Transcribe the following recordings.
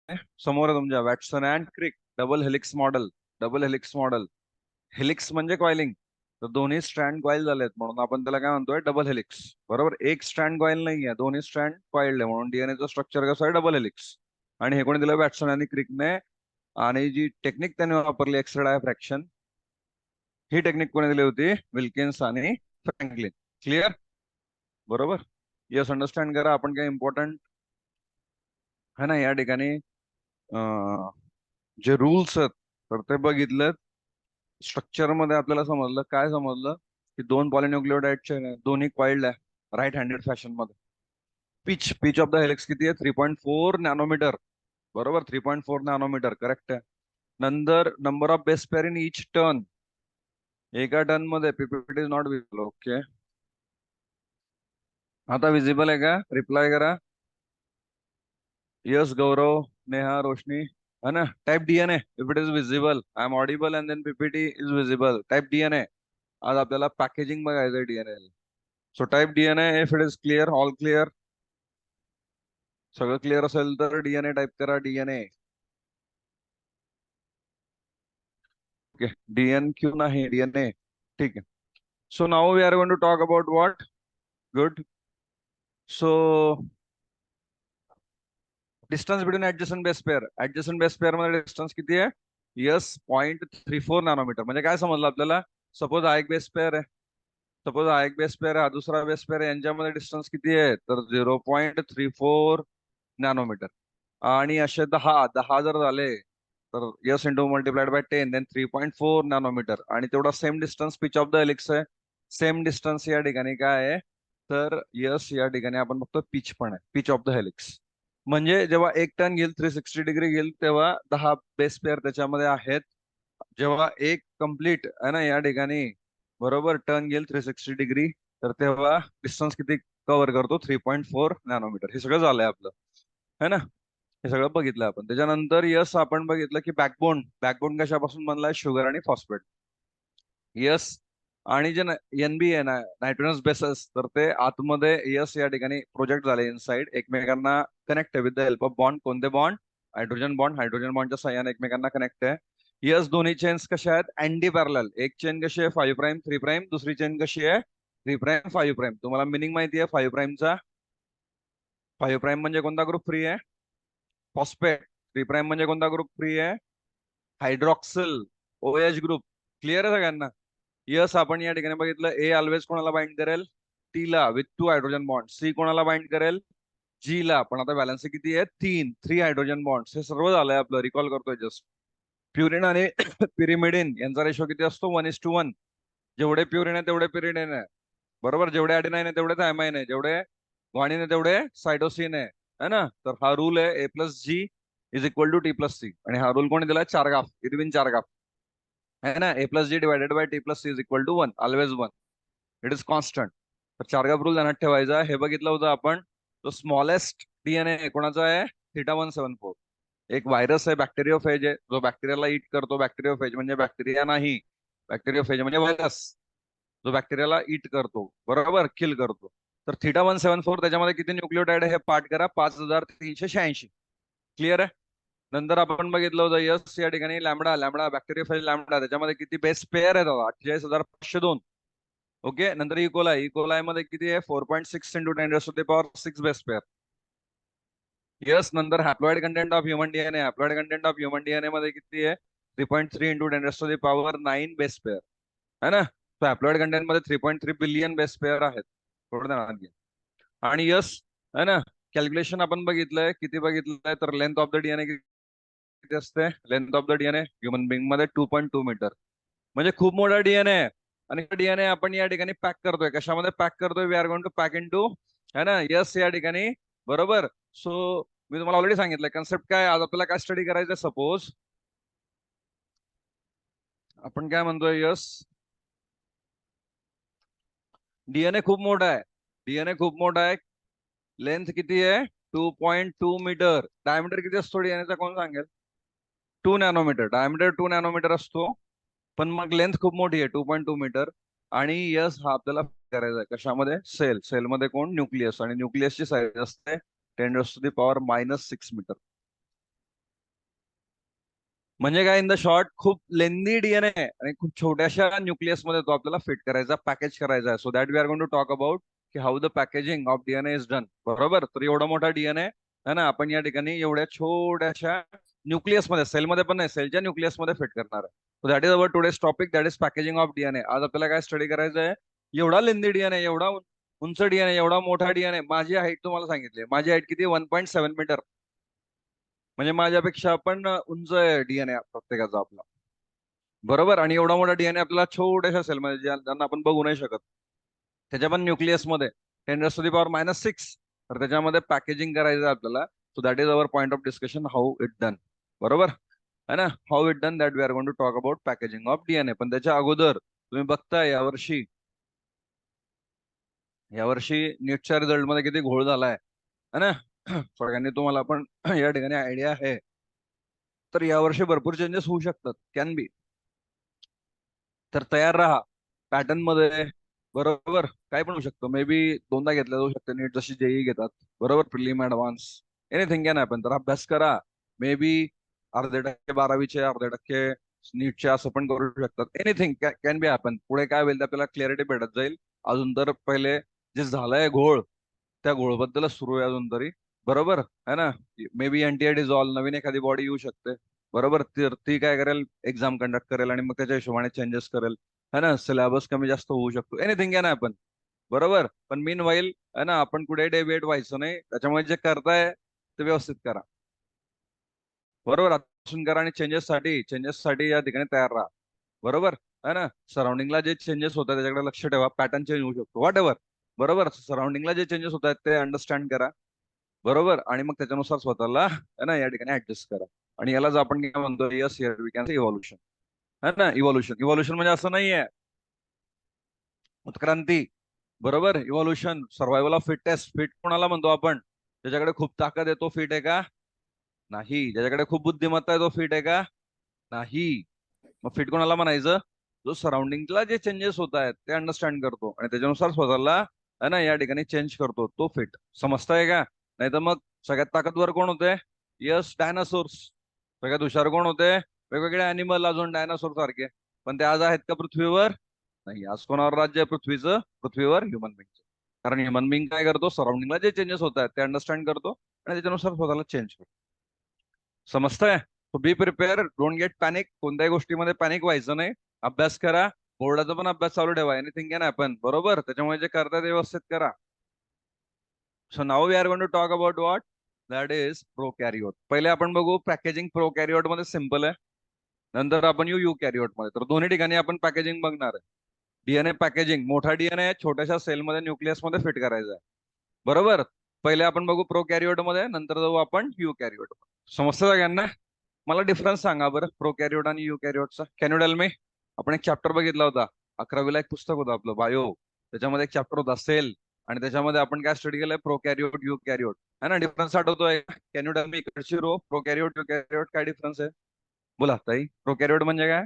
समोर आहे तुमच्या Watson and Crick double helix model. Double helix model, helix म्हणजे कॉइलिंग. तर दोन्ही स्ट्रँड कॉइल झालेत म्हणून आपण त्याला काय म्हणतोय, डबल हेलिक्स. बरोबर, एक स्ट्रँड कॉइल नाहीये, दोन्ही स्ट्रँड कॉइल्ड आहे म्हणून डीएनएचं स्ट्रक्चर कसं आहे, डबल हेलिक्स. आणि हे कोणी दिलं, वॅटसन आणि क्रिकने. आणि जी टेक्निक त्याने वापरली, एक्स्ट्रा डायफ्रॅक्शन, ही टेक्निक कोणी दिली होती, विल्किन्स आणि फ्रँकलिन. क्लिअर? बरोबर. यस, अंडरस्टँड करा. आपण काय इम्पॉर्टंट है ना या ठिकाणी जे रूल्स आहेत तर ते बघितलेत. स्ट्रक्चर मध्ये आपल्याला समजलं, काय समजलं, की दोन पॉलिन्यूक्लियोटाइड चेन आहे, दोन्ही कॉइल्ड आहे राईट हँडेड फॅशन मध्ये. Pitch pitch of the helix किती आहे, 3.4 नॅनोमीटर. बरोबर, 3.4 नॅनोमीटर करेक्ट आहे. नंतर number of base pair in each turn, एका टर्न मध्ये. PPT is not visible. Okay, आता विजिबल आहे का, रिप्लाय करा. यस गौरव, नेहा, रोशनी, है ना. Type DNA if it is visible. I am audible and then PPT is visible. Type DNA. आज आपल्याला पॅकेजिंग बघायचंय DNA. So type DNA if it is clear, all clear. सगळं क्लिअर असेल तर डीएनए टाइप करा, DNA. Okay, DN Q नाही, DNA. ठीक आहे. So now we are going to talk about what. Good. So distance between adjacent base pair. Adjacent base pair मध्ये distance किती आहे, यस 0.34 नॅनोमीटर. म्हणजे काय समजलं आपल्याला, सपोज हा एक बेस पेअर आहे, सपोज हा एक बेस पेअर आहे, हा दुसरा बेस पेअर आहे, यांच्यामध्ये डिस्टन्स किती आहे, तर 0.34 नॅनोमीटर. आणि असे दहा दहा जर झाले तर yes into multiplied by 10 then 3.4 nanometre. आणि तेवढा same distance pitch of the helix आहे. सेम डिस्टन्स या ठिकाणी काय आहे, तर यस या ठिकाणी आपण बघतो पिच पण आहे, पिच ऑफ द हेलिक्स. म्हणजे जेव्हा एक टर्न घेईल, 360 डिग्री घेईल, तेव्हा 10 बेस पेअर त्याच्यामध्ये आहेत. जेव्हा एक कम्प्लीट आहे ना या ठिकाणी, बरोबर, टर्न घेईल 360 डिग्री, तर तेव्हा डिस्टन्स किती कव्हर करतो, 3.4 नॅनोमीटर. हे सगळं झालंय आपलं, है ना. हे सगळं बघितलं आपण. त्याच्यानंतर यस आपण बघितलं की बॅकबोन. बॅकबोन कशापासून बनलाय, शुगर आणि फॉस्फेट. यस. आणि जे एनबी आहे ना, नायट्रोजनस बेसेस, तर ते आतमध्ये यस या ठिकाणी प्रोजेक्ट झाले इनसाइड, एकमेकांना कनेक्ट आहे with the help of bond. कोणते बॉन्ड, हायड्रोजन बॉन्ड. हायड्रोजन बॉन्डच्या सहाय्याने एकमेकांना कनेक्ट आहे. यस, दोन्ही चेन्स कशा आहेत, अँटी पॅरलल. एक चेन कशी आहे, 5 प्राइम 3 प्राइम. दुसरी चेन कशी आहे, 3 प्राइम 5 प्राइम. तुम्हाला मिनिंग माहिती आहे 5 प्राइमचा. 5 प्राइम म्हणजे कोणता ग्रुप फ्री आहे, फॉस्फेट. 3 प्राइम म्हणजे कोणता ग्रुप फ्री आहे, हायड्रॉक्सिल, ओएच ग्रुप. क्लिअर आहे सगळ्यांना. यस, आपण या ठिकाणी बघितलं, ए ऑलवेज कोणाला बाइंड करेल, टी ला विथ 2 हायड्रोजन बॉन्ड. सी कोणाला बाइंड करेल, जी ला. पण आता बॅलन्स किती आहे, 3 हायड्रोजन बॉन्ड. हे सर्व झालंय आपलं, रिकॉल करतोय जस्ट. प्युरिन आणि पिरिमिडिन यांचा रेशो किती असतो, 1:1. जेवढे प्युरिन आहे तेवढे पिरिडिन आहे. बरोबर, जेवढे ऍडिनाइन आहे तेवढे थायमाइन आहे, जेवढे ग्वानिन आहे तेवढे सायटोसिन आहे ना. तर हा रूल आहे, A+G=T+C. आणि हा रूल कोणी दिला, चारगाफ, इरविन चारगाफ, है ना. A+G/T+C = 1, always 1. It is constant. तर चारगाफ रूल ध्यानात ठेवायचा. हे बघितलं होतं आपण. तो स्मॉलेस्ट डीएनए कोणाचा आहे, θ174. एक व्हायरस आहे, बॅक्टेरियोफेज आहे, जो बॅक्टेरियाला इट करतो. बॅक्टेरियोफेज म्हणजे बॅक्टेरिया नाही, बॅक्टेरियोफेज म्हणजे व्हायरस, जो बॅक्टेरियाला इट करतो, बरोबर, किल करतो. तर θ174 त्याच्यामध्ये किती न्यूक्लियोटाइड आहे, हे पाठ करा, 5386. क्लिअर आहे. नंतर आपण बघितलं होतं यस या ठिकाणी लॅमडा. लॅमडा बॅक्टेरियोफेज लॅमडा, त्याच्यामध्ये किती बेस पेअर आहेत, 48,502. ओके. नंतर इकोलाय. इकोलाय मध्ये किती आहे, 4.6 × 10⁻⁶ बेस पेअर. यस. नंतर haploid content of human DNA. Haploid content of human DNA मध्ये किती आहे, 3.3 × 10⁻⁹ बेस पेअर, है ना. तो हॅप्लॉइड कंटेंट मध्ये 3.3 बिलियन बेस पेअर आहेत. थोडं ध्यानात घ्या. आणि यस, है ना, कॅल्क्युलेशन आपण बघितलंय, किती बघितलंय, तर लेंथ ऑफ द डीएनए किती असते, length of the DNA human being मध्ये 2.2 मीटर. म्हणजे खूप मोठा डीएनए आहे. आणि डीएनए आपण या ठिकाणी पॅक करतोय, कशामध्ये पॅक करतोय, we are going to pack in to, है ना, यस या ठिकाणी. बरोबर. सो मी तुम्हाला ऑलरेडी सांगितलं कन्सेप्ट काय. आज आपल्याला काय स्टडी करायचं, सपोज आपण काय म्हणतोय, यस, डीएनए खूप मोठा आहे. डीएनए खूप मोठा आहे. लेंथ किती आहे, 2.2 मीटर. डायमीटर किती असतो डीएनएचा, कोण सांगेल, 2 नॅनोमीटर. डायमीटर 2 नॅनोमीटर असतो. पण मग लेंथ खूप मोठी आहे, 2.2 मीटर. आणि यस, हा आपल्याला करायचा आहे कशामध्ये, सेलमध्ये कोण, न्यूक्लियस. आणि न्यूक्लियसची साईज असते 10⁻⁻⁻6 मीटर. म्हणजे काय इन द शॉर्ट खूप लेंदी डीएनए आणि खूप छोट्याशा न्यूक्लियस मध्ये तो आपल्याला फिट करायचा, पॅकेज करायचा आहे. So that we are going to talk about की how the packaging of DNA is done. बरोबर. तर एवढा मोठा डीएनए है ना, आपण या ठिकाणी एवढ्या छोट्याशा न्यूक्लियस मध्ये, सेलमध्ये पण नाही, सेलच्या न्यूक्लियस मध्ये फिट करणार आहे. So that is our today's topic, that is packaging of DNA. आज आपल्याला काय स्टडी करायचं आहे? एवढा लेंदी डीएनए, एवढा उंच डीएनए, एवढा मोठा डीएनए. माझी हाईट तुम्हाला सांगितली, माझी हाईट किती? 1.7 मीटर. म्हणजे माझ्यापेक्षा पण उंच आहे डीएनए प्रत्येकाचा आपला. बरोबर. आणि एवढा मोठा डीएनए आपल्याला छोट्याशा सेलमध्ये, ज्यांना आपण बघू नाही शकत, त्याच्या पण न्यूक्लियस मध्ये 10⁻⁻⁶. तर त्याच्यामध्ये पॅकेजिंग करायचं आहे आपल्याला. So that is our point of discussion, how it done. बरोबर है ना, how it done, that we are going to talk about packaging of DNA. पण त्याच्या अगोदर तुम्ही बघताय यावर्षी नीटच्या रिझल्ट मध्ये किती घोळ झालाय है ना. सगळ्यांनी तुम्हाला पण या ठिकाणी आयडिया आहे. तर यावर्षी भरपूर चेंजेस होऊ शकतात, कॅन बी. तर तयार राहा पॅटर्न मध्ये. बरोबर. काय पण होऊ शकतं, मे बी दोनदा घेतलं जाऊ शकतं नीट, जशी जेई घेतात. बरोबर. Prelim, advance, anything can happen. तर अभ्यास करा. मे बी अर्धे टक्के 12वीचे, अर्धे टक्के नीटचे, असं पण करू शकतात. Anything can be happen. पुढे काय होईल ते आपल्याला क्लॅरिटी भेटत जाईल. अजून तर पहिले जे झालंय घोळ, त्या घोळबद्दलच सुरू आहे अजून तरी. बरोबर है ना. मे बी एनटीए डिझॉल्व, नवीन एखादी बॉडी येऊ शकते. बरोबर. तर ती काय करेल, एक्झाम कंडक्ट करेल आणि मग त्याच्या हिशोबाने चेंजेस करेल. है ना, सिलेबस कमी जास्त होऊ शकतो. Anything can happen. बरोबर. पण मीन वाईल है ना, आपण कुठे डेविएट व्हायचं नाही. त्याच्यामुळे जे करताय ते व्यवस्थित करा. बरोबर. आतापासून करा आणि चेंजेस साठी या ठिकाणी तयार राहा. बरोबर है ना. सराउंडिंगला जे चेंजेस होतात त्याच्याकडे लक्ष ठेवा. पॅटर्न चेंज होऊ शकतो, व्हॉट एव्हर. बरोबर. सराउंडिंगला जे चेंजेस होत आहेत ते अंडरस्टँड करा. बरोबर. आणि मग त्याच्यानुसार स्वतःला है ना या ठिकाणी ऍडजस्ट करा. आणि यालाच आपण काय म्हणतो, yes here we can evolution. है ना. इव्हॉल्युशन, इव्हॉल्युशन म्हणजे असं नाहीये उत्क्रांती. बरोबर. Evolution, survival of fittest. Fit कोणाला म्हणतो आपण? ज्याच्याकडे खूप ताकद आहे तो फिट आहे का? नाही. ज्याच्याकडे खूप बुद्धिमत्ता आहे तो फिट आहे का? नाही. मग फिट कोणाला म्हणायचं? जो सराउंडिंगला जे चेंजेस होत आहेत ते अंडरस्टँड करतो आणि त्याच्यानुसार स्वतःला है ना या ठिकाणी चेंज करतो, तो फिट. समजताय का? नाही तर मग सगळ्यात ताकदवर कोण होते? Yes, dinosaurs. सगळ्यात हुशार कोण होते? वेगवेगळे अॅनिमल, अजून डायनासोर सारखे. पण ते आज आहेत का पृथ्वीवर? नाही. आज कोणावर राज्य आहे पृथ्वीचं? पृथ्वीवर ह्युमन बिंगचं. कारण ह्युमन बिंग काय करतो, सराउंडिंगला जे चेंजेस होत आहेत ते अंडरस्टँड करतो आणि त्याच्यानुसार स्वतःला चेंज करतो. समजतंय? Be prepare, don't get panic. कोणत्याही गोष्टीमध्ये पॅनिक व्हायचं नाही. अभ्यास करा. बोर्डाचा पण अभ्यास चालू ठेवा. Anything can happen. बरोबर. त्याच्यामुळे जे करताय ते व्यवस्थित करा. So now we are going to talk about what, that is prokaryote. पहिले आपण बघू पॅकेजिंग. प्रोकॅरियोट मध्ये सिम्पल आहे. नंतर आपण येऊ युकॅरियोट मध्ये. तर दोन्ही ठिकाणी आपण पॅकेजिंग बघणार आहे. डीएनए पॅकेजिंग, मोठा डीएनए छोट्याशा सेलमध्ये, न्यूक्लियस मध्ये फिट करायचा आहे. बरोबर. पहिले आपण बघू प्रोकॅरियोट मध्ये, नंतर जाऊ आपण युकॅरियोट. समजतं सगळ्यांना? मला डिफरन्स सांगा बरं प्रोकॅरियोट आणि युकॅरियोटचा. Can you tell me? आपण एक चॅप्टर बघितला होता 11वीला, एक पुस्तक होतं आपलं बायो. त्याच्यामध्ये एक चॅप्टर होता सेल, आणि त्याच्यामध्ये आपण काय स्टडी केलंय, प्रोकॅरियोट युकॅरियोट. है ना. डिफरन्स आठवतोय? कॅन यू टेल मी? इकडची रो प्रोकॅरियोट युकॅरियोट, काय डिफरन्स आहे? बोला ताई. प्रोकॅरियोट म्हणजे काय?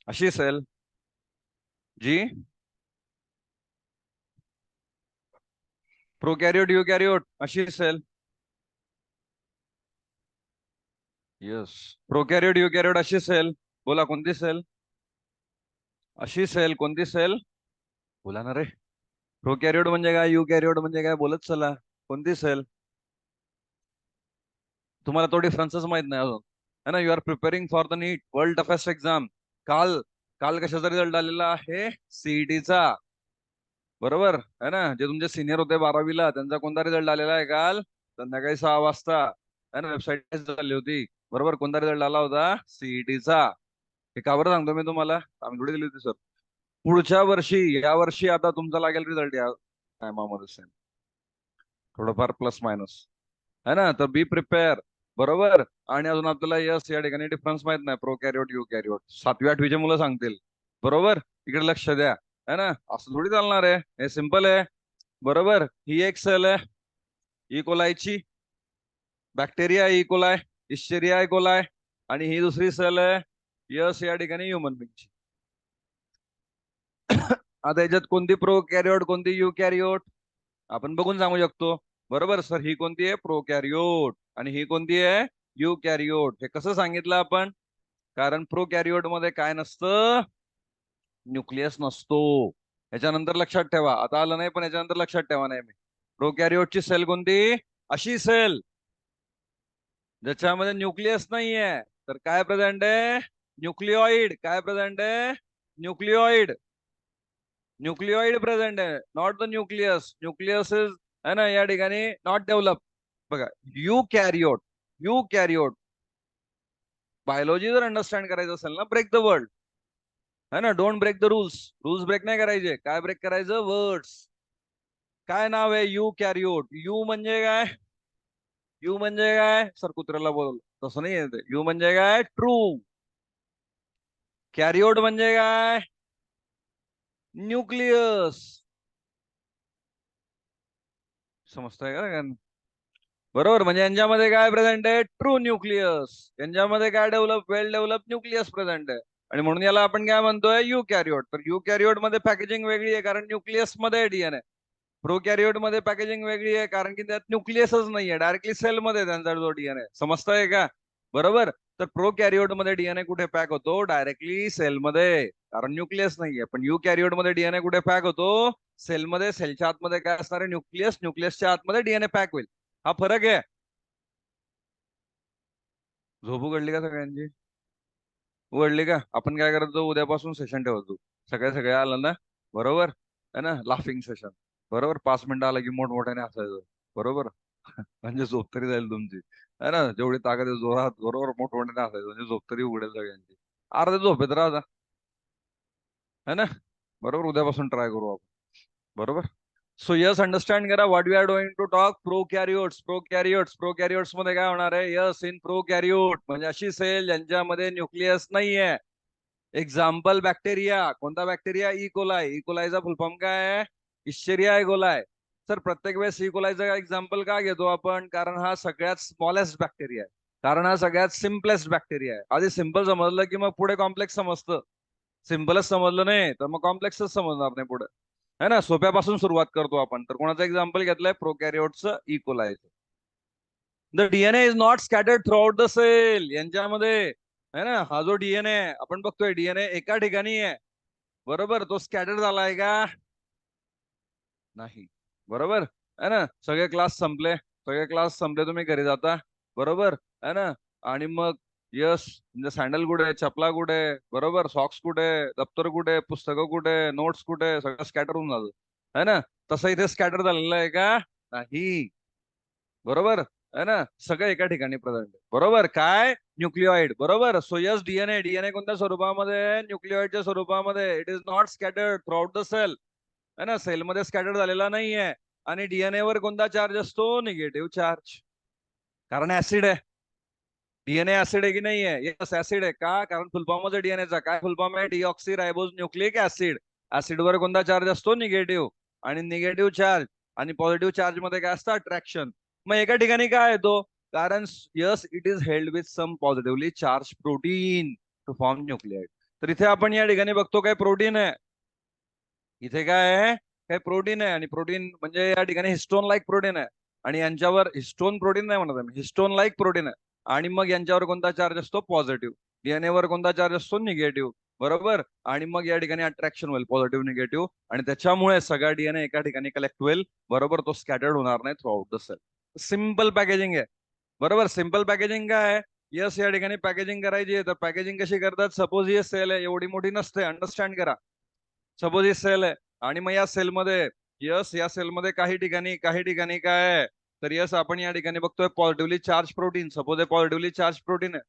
अशी सेल जी, प्रोकॅरियोट युकॅरियोट अशी सेल. येस. प्रोकॅरियोट युकॅरियोट अशी सेल. बोला कोणती सेल? अशी सेल. कोणती सेल? बोला ना रे. प्रोकॅरियोट म्हणजे काय, युकॅरियोट म्हणजे काय? बोलत चला. कोणती सेल? तुम्हाला तो डिफरन्सच माहित नाही अजून, है ना. You are preparing for the NEET, world toughest exam. काल काल कशाचा रिझल्ट आलेला आहे? सीईटीचा. बरोबर है ना. जे तुमचे सिनियर होते 12वीला, त्यांचा कोणता रिझल्ट आलेला आहे काल संध्याकाळी 6 वाजता? है ना, वेबसाईट झाली होती. बरोबर. कोणता रिझल्ट आला होता? सीईटीचा. हे का बरं सांगतो मी तुम्हाला? आम्ही थोडी दिली होती सर. पुढच्या वर्षी, या वर्षी आता तुमचा लागेल रिझल्ट या टायमामध्ये सेम, थोडंफार प्लस मायनस. है ना. तर बी प्रिपेअर. बरोबर. आणि अजून आपल्याला यस या ठिकाणी डिफरन्स माहित नाही, प्रो कॅरियोट यू कॅरियोट 7वी 8वीचे मुलं सांगतील. बरोबर. इकडे लक्ष द्या. है ना. असं थोडी चालणार आहे, हे सिम्पल आहे. बरोबर. ही एक सेल आहे इकोलायची, बॅक्टेरिया इकोलाय, इश्चेरिया इकोलाय. आणि ही दुसरी सेल आहे यस या ठिकाणी ह्युमन बिंगची. आता याच्यात कोणती प्रो कॅरियोट, कोणती यू कॅरियोट, आपण बघून सांगू शकतो. बरोबर सर, ही कोणती आहे? प्रो कॅरियोट. आणि ही कोणती आहे? यू कॅरियोट. हे कसं सांगितलं आपण? कारण प्रोकॅरियोट मध्ये काय नसतं, न्यूक्लियस नसतो. याच्यानंतर लक्षात ठेवा, आता आलं नाही पण याच्यानंतर लक्षात ठेवा नाही मी. प्रोकॅरियोटची सेल कोणती? अशी सेल ज्याच्यामध्ये न्यूक्लियस नाहीये. तर काय प्रेझेंट आहे? न्यूक्लिओइड. काय प्रेझेंट आहे? न्यूक्लिओइड. न्यूक्लिओइड प्रेझेंट आहे, not the nucleus. Nucleus is है ना या ठिकाणी नॉट डेव्हलप. बघा, eukaryote. Eukaryote biology जर अंडरस्टँड करायचं असेल ना, ब्रेक द वर्ल्ड, है ना, don't break the rules. Rules break नाही करायचे. काय ब्रेक करायचं? वर्ड्स. काय नाव आहे? यू कॅरियोट. यू म्हणजे काय? यू म्हणजे काय? सर कुत्र्याला बोल, तसं नाही येते. यू म्हणजे काय? ट्रू. कॅरियोट म्हणजे काय? न्यूक्लियस. समजतंय का? बरोबर. म्हणजे यांच्यामध्ये काय प्रेझेंट आहे? True nucleus. यांच्यामध्ये काय डेव्हलप? वेल डेव्हलप न्यूक्लियस प्रेझेंट आहे. आणि म्हणून याला आपण काय म्हणतोय? यू कॅरियोट. तर यू कॅरियोट मध्ये पॅकेजिंग वेगळी आहे कारण न्यूक्लियस मध्ये डीएनए. प्रोकॅरियोट मध्ये पॅकेजिंग वेगळी आहे कारण की त्यात न्यूक्लियसच नाहीये, डायरेक्टली सेल मध्ये त्यांचा जो डीएनए. समजतंय का? बरोबर. तर प्रोकॅरियोट मध्ये डीएनए कुठे पॅक होतो? डायरेक्टली सेलमध्ये, कारण न्यूक्लियस नाहीये. पण यू कॅरियोट मध्ये डीएनए कुठे पॅक होतो? सेलमध्ये. सेलच्या आतमध्ये काय असणार आहे? न्यूक्लियस. न्यूक्लियसच्या आतमध्ये डीएनए पॅक होईल. हा फरक आहे. झोप उघडली का सगळ्यांची? उघडली का? आपण काय करतो, उद्यापासून सेशन ठेवतो. सगळे सगळे आलं ना, बरोबर है ना, लाफिंग सेशन. बरोबर, 5 मिनिटं आलं की मोठमोठ्याने हसायचं. बरोबर. म्हणजे झोप तरी जाईल तुमची, है ना, जेवढी ताकद आहे जोरात, बरोबर, मोठमोठ्याने हसायचं म्हणजे झोप तरी उघडेल सगळ्यांची. अर्ध्या झोपेत राहा, है ना. बरोबर, उद्यापासून ट्राय करू आपण. बरोबर. सो यस, अंडरस्टँड करा what we are going to talk. Prokaryotes. Prokaryotes. Prokaryotes मध्ये काय होणार आहे? यस, इन प्रोकॅरियोट म्हणजे अशी सेल ज्यांच्यामध्ये न्यूक्लियस नाहीये. Example bacteria. कोणता बॅक्टेरिया? इकोलाय. इकोलायचा फुल फॉर्म काय आहे? इश्चेरिया इकोलाय. सर प्रत्येक वेळेस इकोलायचा एक्झाम्पल का घेतो आपण? कारण हा सगळ्यात स्मॉलेस्ट बॅक्टेरिया आहे. कारण हा सगळ्यात सिम्पलेस्ट बॅक्टेरिया आहे. आधी सिम्पल समजलं की मग पुढे कॉम्प्लेक्स समजतं. सिम्पलच समजलं नाही तर मग कॉम्प्लेक्सच समजणार नाही पुढे, है ना. सोप्यापासून सुरुवात करतो आपण. तर कोणाचं एक्झाम्पल घेतलंय? प्रोकॅरियोटचं, इकोलायचं. The DNA is not scattered throughout the cell. यांच्यामध्ये है ना, हा जो डीएनए आपण बघतोय, डीएनए एका ठिकाणी आहे. बरोबर. तो स्कॅटर झालाय का? नाही. बरोबर. है ना. सगळे क्लास संपले. सगळे क्लास संपले, तुम्ही घरी जाता. बरोबर. है ना. आणि मग यस, म्हणजे सँडल कुठे, चपला कुठे, बरोबर, सॉक्स कुठे, दप्तर कुठे, पुस्तकं कुठे, नोट्स कुठे, सगळं स्कॅटर होऊन जातं. है ना. तसं इथे स्कॅटर झालेलं आहे का? नाही. बरोबर. है ना. सगळं एका ठिकाणी प्रेझेंट आहे. बरोबर. काय? न्यूक्लिओइड. बरोबर. So yes, DNA. डीएनए कोणत्या स्वरूपामध्ये? न्यूक्लिओइडच्या स्वरूपामध्ये. It is not scattered throughout the cell. है ना, सेलमध्ये स्कॅटर्ड झालेला नाहीये. आणि डीएनए वर कोणता चार्ज असतो? Negative charge. कारण ऍसिड आहे. डीएनए ऍसिड आहे की नाहीये? यस, ऍसिड आहे. का? कारण फुलफॉर्मच आहे डीएनएचा. काय फुलफॉर्म आहे? Deoxyribose nucleic acid. Acid वर कोणता चार्ज असतो? निगेटिव्ह. आणि निगेटिव्ह चार्ज आणि पॉझिटिव्ह चार्ज मध्ये काय असतं? अट्रॅक्शन. मग एका ठिकाणी काय येतो? कारण yes, it is held with some positively charge protein to form nucleoid. तर इथे आपण या ठिकाणी बघतो काय प्रोटीन आहे. इथे काय आहे? काय प्रोटीन आहे. आणि प्रोटीन म्हणजे या ठिकाणी हिस्टोन लाईक प्रोटीन आहे. आणि यांच्यावर हिस्टोन प्रोटीन नाही म्हणत आहे, हिस्टोन लाईक प्रोटीन आहे. आणि मग यांच्यावर कोणता चार्ज असतो? पॉझिटिव्ह. डीएनए वर कोणता चार्ज असतो? निगेटिव्ह. बरोबर. आणि मग या ठिकाणी अट्रॅक्शन होईल, पॉझिटिव्ह निगेटिव्ह. आणि त्याच्यामुळे सगळा डीएनए एका ठिकाणी कलेक्ट होईल. बरोबर. तो स्कॅटर्ड होणार नाही throughout the cell. Simple packaging आहे. बरोबर. सिम्पल पॅकेजिंग काय आहे? यस, या ठिकाणी पॅकेजिंग करायची आहे. तर पॅकेजिंग कशी करतात? सपोज ही सेल आहे, एवढी मोठी नसते, अंडरस्टँड करा. सपोज ही सेल आहे आणि मग या सेलमध्ये, यस, या सेलमध्ये काही ठिकाणी काय आहे? तर यस, आपण या ठिकाणी बघतोय पॉझिटिव्हली चार्ज प्रोटीन. सपोज हे पॉझिटिव्हली चार्ज प्रोटीन आहे.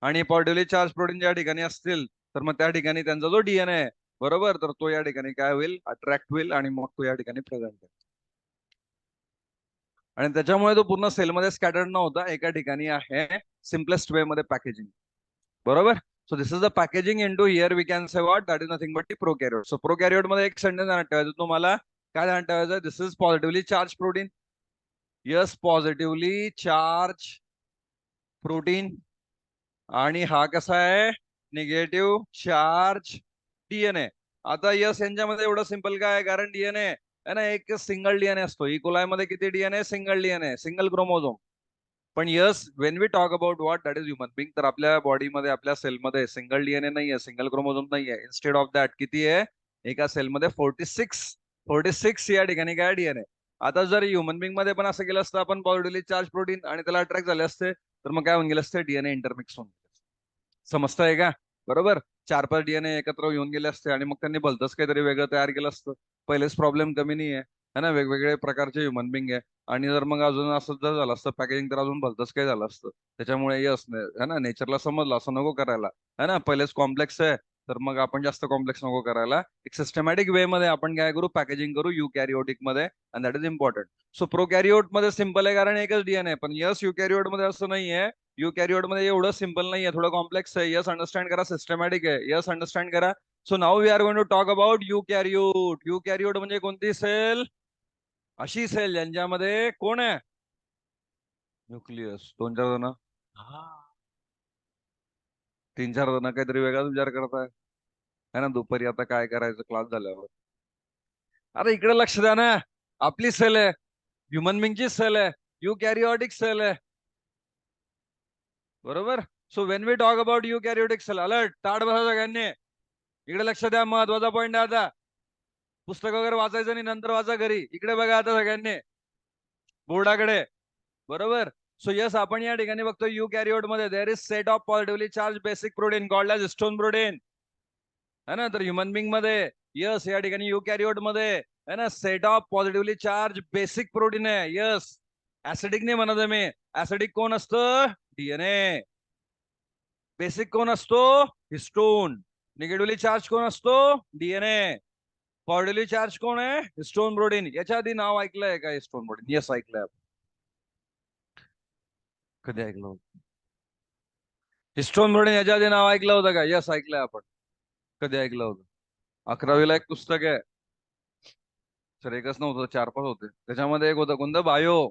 आणि पॉझिटिव्हली चार्ज प्रोटीन ज्या ठिकाणी असतील तर मग त्या ठिकाणी त्यांचा जो डीएनए आहे, बरोबर, तर तो या ठिकाणी काय होईल? अट्रॅक्ट होईल आणि मग तो या ठिकाणी प्रेझेंट आहे. आणि त्याच्यामुळे तो पूर्ण सेलमध्ये स्कॅटर्ड न होता एका ठिकाणी आहे. सिम्पलेस्ट वे मध्ये पॅकेजिंग. बरोबर. So this is the packaging in to here we can say what that is nothing but the prokaryote. सो प्रोकॅरियोट मध्ये एक सेंटेन्स ध्यानात ठेवायचं तुम्हाला. काय ध्यानात ठेवायचं? This is positively charge protein. Yes, positively charge protein. आणि हा कसा आहे? Negative charge DNA. आता यस, यांच्यामध्ये एवढं सिंपल काय आहे? कारण डीएनए है ना, एक सिंगल डीएनए असतो. इकोलाय मध्ये किती DNA? Single DNA, single chromosome. पण yes, when we talk about what that is human being, तर आपल्या बॉडीमध्ये आपल्या सेलमध्ये सिंगल डीएनए नाहीये, सिंगल क्रोमोझोम नाहीये. इन्स्टेड ऑफ दॅट किती आहे, एका सेलमध्ये 46 या ठिकाणी काय डीएनए. आता जर ह्युमन बिंग मध्ये पण असं केलं असतं आपण, बॉडीली चार्ज प्रोटीन आणि त्याला अट्रॅक्ट झाले असते, तर मग काय होऊन गेलं असते, डीएनए इंटरमिक्स होऊन. समजतंय का? बरोबर. 4-5 डीएनए एकत्र येऊन गेले असते आणि मग त्यांनी भलतंच काहीतरी वेगळं तयार केलं असतं. पहिलेच प्रॉब्लेम कमी नाही आहे, है ना, वेगवेगळे प्रकारचे ह्युमन बिंग आहे. आणि जर मग अजून असं जर झालं असतं पॅकेजिंग, तर अजून भलतंच काही झालं असतं. त्याच्यामुळे यस, है ना, नेचरला समजलं असं नको करायला, है ना. पहिलेच कॉम्प्लेक्स आहे, तर मग आपण जास्त कॉम्प्लेक्स नको करायला. एक सिस्टमॅटिक वे मध्ये आपण काय करू, पॅकेजिंग करू युकॅरिओटिक मध्ये, and that is important. So prokaryote मध्ये सिम्पल आहे कारण एकच डीएनए, पण यस युकॅरिओट मध्ये असं नाहीये. युकॅरिओट मध्ये एवढं सिम्पल नाहीये, थोडं कॉम्प्लेक्स आहे. यस अंडरस्टँड करा, सिस्टमॅटिक आहे. यस अंडरस्टँड करा. So now we are going to talk about eukaryote. Eukaryote म्हणजे कोणती सेल? अशी सेल ज्यांच्यामध्ये कोण आहे, न्यूक्लियस. 2-4 जण, 3-4 जण काहीतरी वेगळाच विचार करताय, है ना. दुपारी आता काय करायचं क्लास झाल्यावर? अरे इकडे लक्ष द्या ना. आपली सेल आहे, ह्युमन बिंगची सेल आहे, युकॅरिओटिक सेल आहे. बरोबर. So when we talk about eukaryotic cell, alert, ताट बसा सगळ्यांनी. इकडे लक्ष द्या, महत्वाचा पॉईंट आहे आता. पुस्तक वगैरे वाचायचं नाही, नंतर वाचा घरी. इकडे बघा आता सगळ्यांनी बोर्डाकडे. बरोबर. सो यस, आपण या ठिकाणी बघतो युकॅरिओट मध्ये there is set of positively charge basic protein called as histone protein, है ना. तर ह्युमन बिंग मध्ये यस, या ठिकाणी युकॅरिओट मध्ये, है ना, set of positively charge basic protein आहे. यस, ऍसिडिक नाही म्हणत मी. ऍसिडिक कोण असतं? डीएनए. बेसिक कोण असतो? हिस्टोन. निगेटिव्हली चार्ज कोण असतो? डीएनए. पॉझिटिव्हली चार्ज कोण आहे? Histone protein. याच्या आधी नाव ऐकलंय का हिस्टोन प्रोटीन? यस ऐकलंय. कधी ऐकलं होतं हिस्टोन प्रोटीन? याच्या आधी नाव ऐकलं होतं का? यस ऐकलंय आपण. कधी ऐकलं होतं? 11वीला एक पुस्तक आहे. सर एकच नव्हतं, 4-5 होते. त्याच्यामध्ये एक होतं कोणतं, बायो.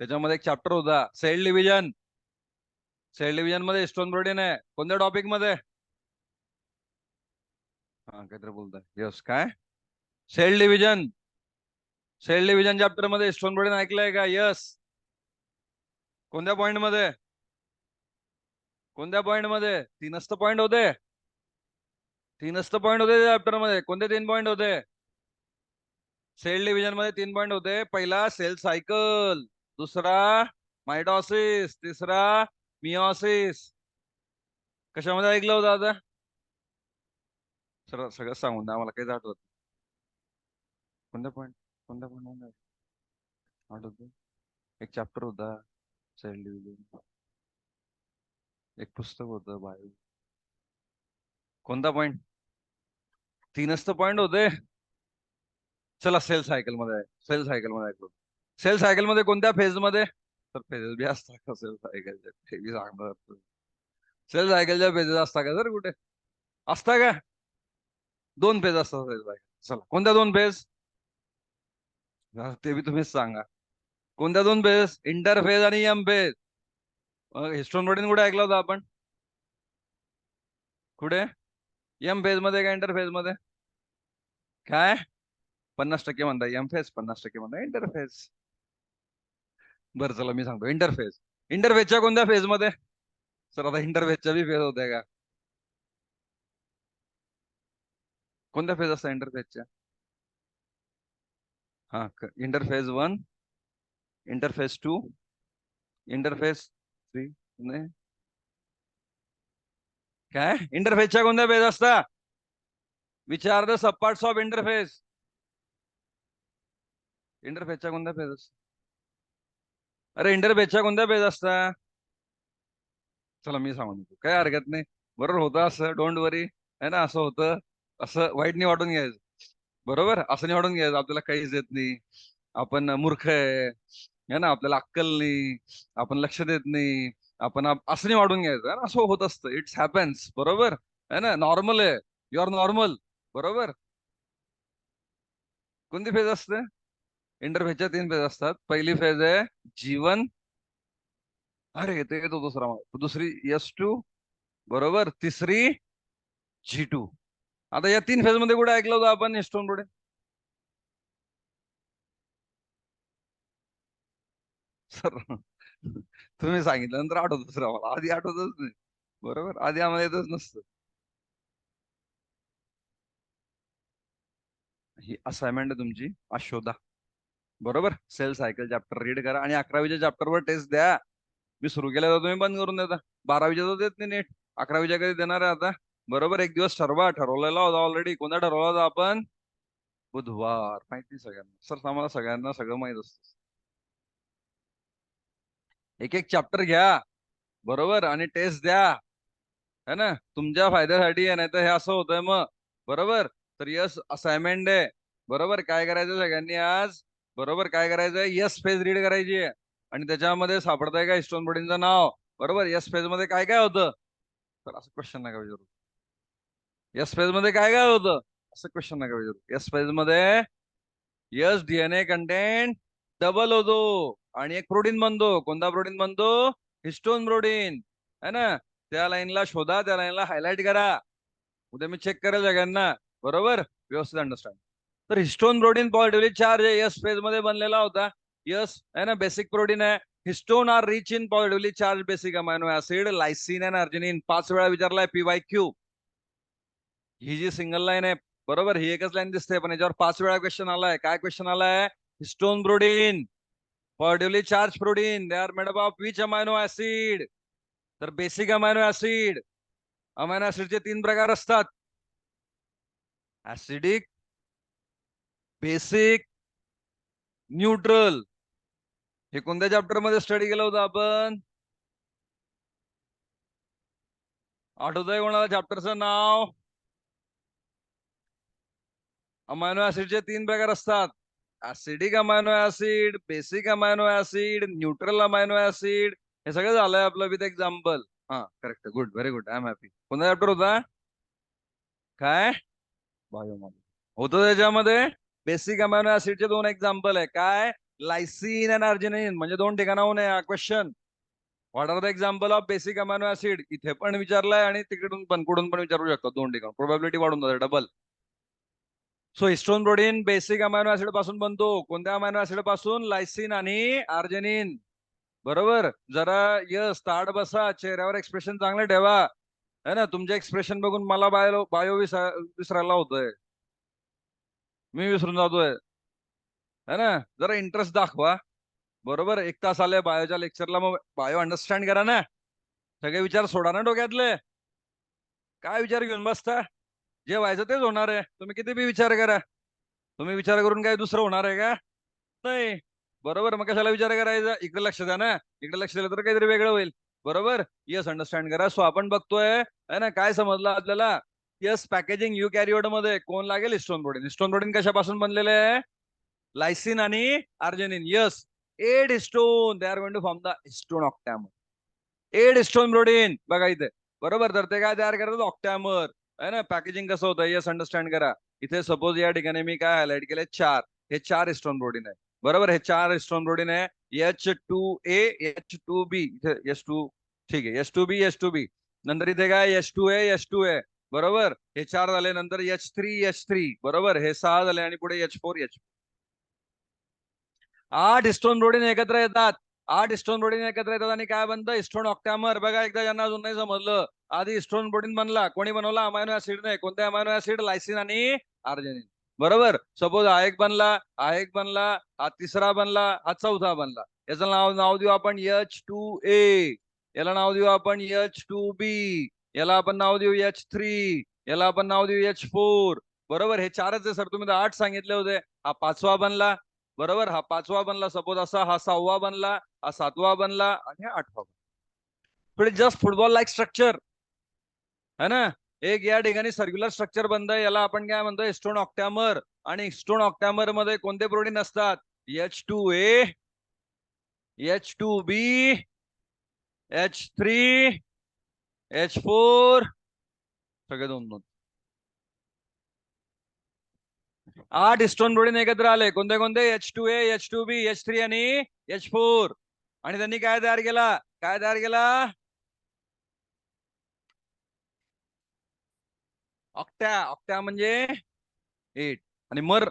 त्याच्यामध्ये एक चॅप्टर होता सेल डिव्हिजन. सेल डिव्हिजन मध्ये हिस्टोन प्रोटीन आहे. कोणत्या टॉपिक मध्ये? हा काहीतरी बोलताय. यस काय? Cell division. Cell division chapter मध्ये हिस्टोन प्रोटीन ऐकलंय का? यस. कोणत्या पॉइंट मध्ये? कोणत्या पॉइंट मध्ये? 3च तर पॉइंट होते. 3च तर पॉइंट होते चॅप्टर मध्ये. कोणते 3 पॉइंट होते? सेल डिव्हिजन मध्ये 3 पॉइंट होते. पहिला सेल सायकल, दुसरा मायटॉसिस, तिसरा मिओसिस. कशामध्ये ऐकलं होतं आता? सर सगळं सांगून द्या, मला काहीच आठवत. कोणत्या पॉइंट, कोणत्या पॉइंट मध्ये आठवत? एक चॅप्टर होता सेल डिव्हिजन, एक पुस्तक होतं बायो. कोणता पॉइंट? 3च तर पॉइंट होते. चला सेल सायकल मध्ये, सेल सायकल मध्ये ऐकलो. सेल सायकल मध्ये कोणत्या फेज मध्ये? तर फेजेस बी असतात का सेल सायकलच्या? ते बी सांगणार. सेल सायकलच्या फेजेस असतात का सर कुठे? असता का? 2 फेज असतात सेल सायकल. चला कोणत्या 2 फेज? ते बी तुम्हीच सांगा. कोणत्या 2 फेज? इंटरफेज आणि एम फेज. हिस्टोन प्रोटीन कुठे ऐकला होता आपण? कुठे? एम फेज मध्ये का इंटरफेज मध्ये? काय? 50% म्हणता एम फेज, 50% म्हणता इंटरफेज. बरं चला मी सांगतो इंटरफेज. इंटरफेजच्या कोणत्या फेज मध्ये? सर आता इंटरफेजच्या बी फेज होत्या का? कोणत्या फेज असतात इंटरफेजच्या? हा, इंटरफेज 1, इंटरफेज 2, इंटरफेज 3. नाही काय? इंटरफेजच्या कोणत्या फेज असतात? विचार the sub parts of interphase. इंटरफेसच्या कोणत्या फेज असतात? अरे इंटरफेसच्या कोणत्या फेज असतात? चला मी सांगून देतो, काय हरकत नाही. बरोबर होतं असं, डोंट वरी, है ना. असं होतं. असं वाईट नाही वाटून घ्यायचं. बरोबर, असं नाही वाटून घ्यायचं आपल्याला काहीच येत नाही, आपण मूर्ख आहे, है ना, आपल्याला अक्कल नाही, आपण लक्ष देत नाही, आपण असं नाही वाटून घ्यायचं, है ना. असं होत असतं, इट्स हॅपन्स. बरोबर, है ना, नॉर्मल आहे. You are normal. बरोबर. कोणती फेज असते? इंटरफेसच्या 3 फेज असतात. पहिली फेज आहे जीवन. अरे ते येतो दुसरा, दुसरी S2. बरोबर. तिसरी G2. आता या 3 फेज मध्ये कुठे ऐकलं होतं आपण हिस्टोन पुढे? सर तुम्ही सांगितल्यानंतर आठवत दुसरं मला, आधी आठवतच नाही. बरोबर, आधी आम्हाला येतच नसतं. ही असाइनमेंट आहे तुमची, आज शोधा. बरोबर, सेल सायकल चॅप्टर रीड करा आणि 11वीच्या चॅप्टरवर टेस्ट द्या. मी सुरू केलं तर तुम्ही बंद करून देता. 12वीच्या तर देत नाही नीट. 11वीच्या कधी देणार आहे आता? बरोबर, एक दिवस ठरवा, ठरवलेला होता ऑलरेडी. कोणता ठरवला होता आपण? बुधवार. माहिती सगळ्यांना सर, आम्हाला सगळ्यांना सगळं माहित असतं. एक एक चॅप्टर घ्या, बरोबर, आणि टेस्ट द्या. है ना, तुमच्या फायद्यासाठी आहे, नाही तर हे असं होतंय मग. बरोबर, तर यस असाइनमेंट आहे. बरोबर, काय करायचं सगळ्यांनी आज? बरोबर, काय करायचंय? यस फेज रीड करायची आहे. आणि त्याच्यामध्ये सापडतंय का हिस्टोन ब्रोडीनचं नाव? बरोबर, यस फेज मध्ये काय काय होतं? तर असं क्वेश्चन नका विचारू. यस फेज मध्ये काय काय होतं? असं क्वेश्चन नका विचारू. यस फेज मध्ये यस डीएनए कंटेंट डबल होतो आणि एक प्रोटीन बनतो. कोणता प्रोटीन बनतो? Histone protein. है ना, त्या लाईनला शोधा, त्या लाईनला हायलाइट करा. उद्या मी चेक करेल सगळ्यांना. बरोबर, व्यवस्थित अंडरस्टँड. तर हिस्टोन प्रोटीन पॉझिटिव्हली चार्ज आहे, यस फेज मध्ये बनलेला होता. यस है ना, बेसिक प्रोटीन आहे. Histone are rich in positively charge basic amino acid lysine and arginine. 5 वेळा विचारलाय PYQ. ही जी सिंगल लाईन आहे, बरोबर, ही एकच लाईन दिसते, पण याच्यावर 5 वेळा क्वेश्चन आलाय. काय क्वेश्चन आलाय? Histone protein positively charge protein, they are made up of which amino acid? तर बेसिक अमायनो ऍसिड. अमायनो ऍसिडचे 3 प्रकार असतात: ऍसिडिक, बेसिक, न्यूट्रल. हे कोणत्या चॅप्टर मध्ये स्टडी केलं होतं आपण? आठवतंय कोणाला चॅप्टरचं नाव? अमायनो ऍसिडचे 3 प्रकार असतात: acidic amino acid, basic amino acid, neutral amino acid. हे सगळं झालंय आपलं विथ एक्झाम्पल. हा, correct, good, very good, I am happy. कोणता चॅप्टर होता? काय? बायोमॉलिक्युल होतं त्याच्यामध्ये. बेसिक अमायनो ऍसिडचे 2 एक्झाम्पल आहे. काय? लायसिन आणि अर्जिनिन. म्हणजे 2 ठिकाणाहून आहे question. What are the example of basic amino acid? इथे पण विचारलाय आणि तिकडून पण कुठून पण विचारू शकतो. 2 ठिकाण, प्रोबॅबिलिटी वाढून जाते double. So histone protein basic amino acid पासून बनतो. कोणत्या अमायनो ऍसिड पासून? लायसिन आणि आर्जेनिन. बरोबर, जरा यस ताड बसा, चेहऱ्यावर एक्सप्रेशन चांगलं ठेवा. है ना, तुमचे एक्सप्रेशन बघून मला बायो बायो विसरायला होतंय. मी विसरून जातोय. है ना, जरा इंटरेस्ट दाखवा. बरोबर, 1 तास आले बायोच्या लेक्चरला, मग बायो अंडरस्टँड करा ना. सगळे विचार सोडा ना डोक्यातले. काय विचार घेऊन बसता? जे व्हायचं तेच होणार आहे. तुम्ही किती बी विचार करा. तुम्ही विचार करून काय दुसरं होणार आहे का? नाही. बरोबर, मग कशाला विचार करायचा? इकडे लक्ष द्या ना. इकडे लक्ष दिलं तर काहीतरी वेगळं होईल. बरोबर, येस अंडरस्टँड करा. सो आपण बघतोय, है ना, काय समजलं आपल्याला? येस, पॅकेजिंग युकॅरियोट मध्ये कोण लागेल? Histone protein. हिस्टोन प्रोटीन कशापासून बनलेले आहे? लायसिन आणि arginine. Yes, 8 histone, they are going to form the histone octamer. 8 histone protein बघा इथे. बरोबर, तर ते काय तयार करतात? ऑक्टॅमर. है ना, पॅकेजिंग कसं होतं? येस अंडरस्टँड करा. इथे सपोज या ठिकाणी मी काय हायलाइट केले? 4. हे 4 हिस्टोन प्रोटीन आहे. बरोबर, हे 4 हिस्टोन प्रोटीन आहे. H2A, H2B, इथे H2. ठीक आहे, H2B, H2B. नंतर इथे काय? H2A, H2A. बरोबर, हे 4 झाले. नंतर H3, H3. बरोबर, हे 6 झाले आणि पुढे H4, H. 8 हिस्टोन प्रोटीन एकत्र येतात. 8 हिस्टोन प्रोटीन एकत्र येतात आणि काय बनतं? हिस्टोन ऑक्टॅमर. बघा एकदा, ज्यांना अजून नाही समजलं, आधी हिस्टोन प्रोटीन बनला. कोणी बनवला? अमायनो ऍसिड नाही. कोणत्या अमायनो ऍसिड? लायसिन आणि आर्जिनिन. बरोबर, सपोज हा एक बनला, हा एक बनला, हा तिसरा बनला, हा चौथा बनला. याचं नाव नाव देऊ आपण H2A. याला नाव देऊ आपण H2B. याला आपण नाव देऊ H3. याला आपण नाव देऊ H4. बरोबर, हे 4च आहे सर, तुम्ही तर 8 सांगितले होते. हा 5वा बनला. बरोबर, हा 5वा बनला. सपोज असा हा 6वा बनला, हा 7वा बनला आणि हा 8वा. थोडे जस्ट फुटबॉल लाईक स्ट्रक्चर. है ना, एक या ठिकाणी सर्क्युलर स्ट्रक्चर बनतंय. याला आपण काय म्हणतो? Histone octamer. आणि हिस्टोन ऑक्टॅमर मध्ये कोणते प्रोटीन असतात? H2A, H2B, H3, H4. सगळे 2-2. 8 हिस्टोन प्रोटीन एकत्र आले. कोणते कोणते? H2A, H2B, H3 आणि H4. आणि त्यांनी काय तयार केला? काय तयार केला? ऑक्टॅ. ऑक्टॅ म्हणजे 8. आणि मर.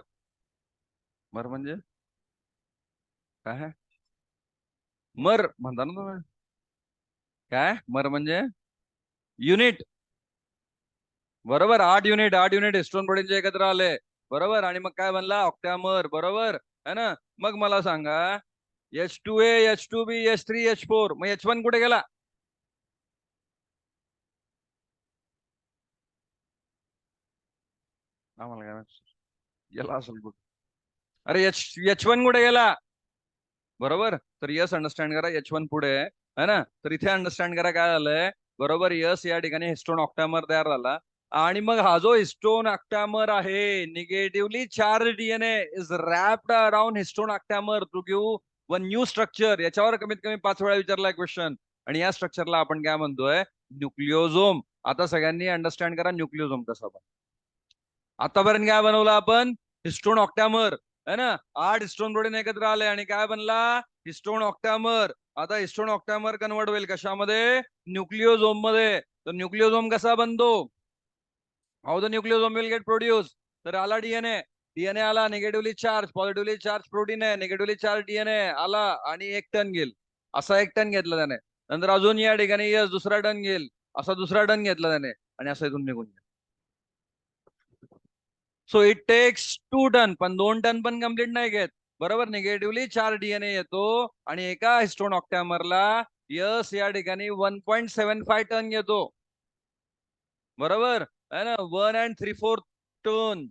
मर म्हणजे काय आहे? मर म्हणता ना तुम्ही. काय मर म्हणजे युनिट. बरोबर, 8 युनिट, 8 युनिट हिस्टोन प्रोटीनचे एकत्र आले. बरोबर, आणि मग काय बनला ऑक्टॅमर. बरोबर है ना. मग मला सांगा, H2A, H2B, H3, H4, मग H1 कुठे गेला? आम्हाला काय माहित. गेला असेल कुठे. अरे H1 कुठे गेला? बरोबर, तर यस अंडरस्टँड करा, H1 पुढे है ना. तर इथे अंडरस्टँड करा काय झालंय. बरोबर, यस या ठिकाणी हिस्टोन ऑक्टॅमर तयार झाला. आणि मग हा जो हिस्टोन ऑक्टॅमर आहे, negatively charge DNA is wrapped around histone octamer to give one new structure. याच्यावर कमीत कमी 5 वेळा विचारलाय क्वेश्चन. आणि या स्ट्रक्चरला आपण काय म्हणतोय? न्यूक्लिओझोम. आता सगळ्यांनी अंडरस्टँड करा न्यूक्लिओझोम कसा बनतो. आतापर्यंत काय बनवलं आपण? हिस्टोन ऑक्टॅमर है ना. 8 हिस्टोन प्रोटीन एकत्र आले आणि काय बनला? हिस्टोन ऑक्टॅमर. आता हिस्टोन ऑक्टॅमर कन्वर्ट होईल कशामध्ये? न्यूक्लिओझोम मध्ये. तर न्यूक्लिओझोम कसा बनतो? How the nucleosome will get produce. तर आला डीएनए. डीएनए आला negatively charge, positively charge protein आहे, निगेटिव्हली चार्ज डीएनए आला आणि 1 टन घेईल. असा 1 टन घेतला त्याने. नंतर अजून या ठिकाणी यस दुसरा टन घेईल. असा दुसरा टन घेतला त्याने आणि असं इथून निघून गेला. सो इट टेक्स 2 टन, पण 2 टन पण कम्प्लीट नाही घेत. बरोबर, निगेटिव्हली 4 डीएनए येतो आणि एका हिस्टोन ऑक्टॅमरला यस या ठिकाणी 1.75 टन येतो. बरोबर है ना. 1 3/4 टन.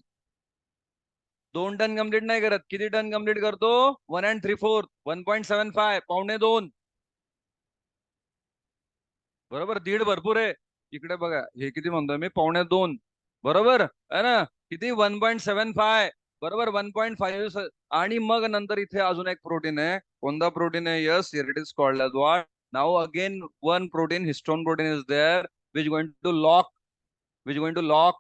2 टन कम्प्लीट नाही करत. किती टन कम्प्लीट करतो? 1 3/4, 1.75, 1.25. बरोबर, दीड भरपूर आहे. इकडे बघा, हे किती म्हणतोय मी? 1.25. बरोबर है ना. किती? 1.75. बरोबर, 1.5. आणि मग नंतर इथे अजून एक प्रोटीन आहे. कोणता प्रोटीन आहे? Yes, it is called as what? Now again one protein, histone protein is there, which going to lock, which is going to lock,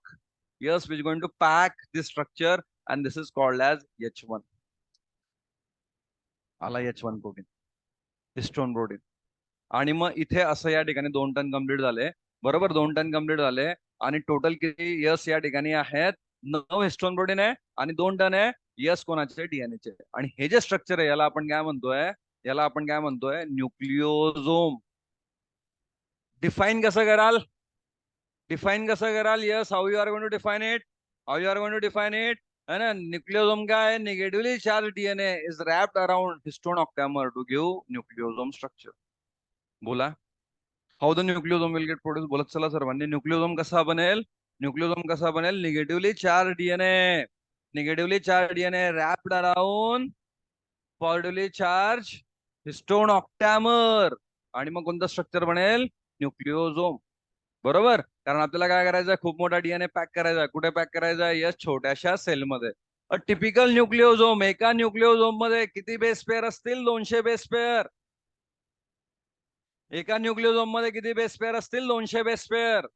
yes, which is going to pack this structure, and this is called as H1. आला H1 protein, histone protein. आणि मग इथे असं या ठिकाणी 2 turn complete झाले. बरोबर, 2 turn complete झाले. आणि टोटल किती यस या ठिकाणी आहेत? 9 हिस्टोन प्रोटीन आहे आणि 2 टन आहे यस कोणाचे? डीएनएचे. आणि हे जे स्ट्रक्चर आहे याला आपण काय म्हणतोय? याला आपण काय म्हणतोय? न्यूक्लिओझोम. डिफाईन कसं कराल? डिफाईन कसं कराल? Yes, how you are going to define it? How you are going to define it? है ना. न्यूक्लियोसोम का है? Negatively charge DNA is wrapped around histone octamer to give nucleosome structure. बोला, how the nucleosome will get produce. बोलत चला सर्वांनी. Nucleosome कसा बनेल? न्यूक्लियोसोम कसा बनेल? Negatively charge DNA. Negatively charge DNA wrapped around positively charge histone octamer. आणि मग कोणतं स्ट्रक्चर बनेल? न्यूक्लियोसोम. बरोबर, कारण आपल्याला काय करायचं? खूप मोठा डीएनए पॅक करायचा. कुठे पॅक करायचा? या छोट्याशा सेलमध्ये. टिपिकल न्यूक्लिओझोम, एका न्यूक्लिओझोम मध्ये किती बेस पेअर असतील? 200 बेस पेअर. एका न्यूक्लिओझोम मध्ये किती बेस पेअर असतील? 200 बेस पेअर.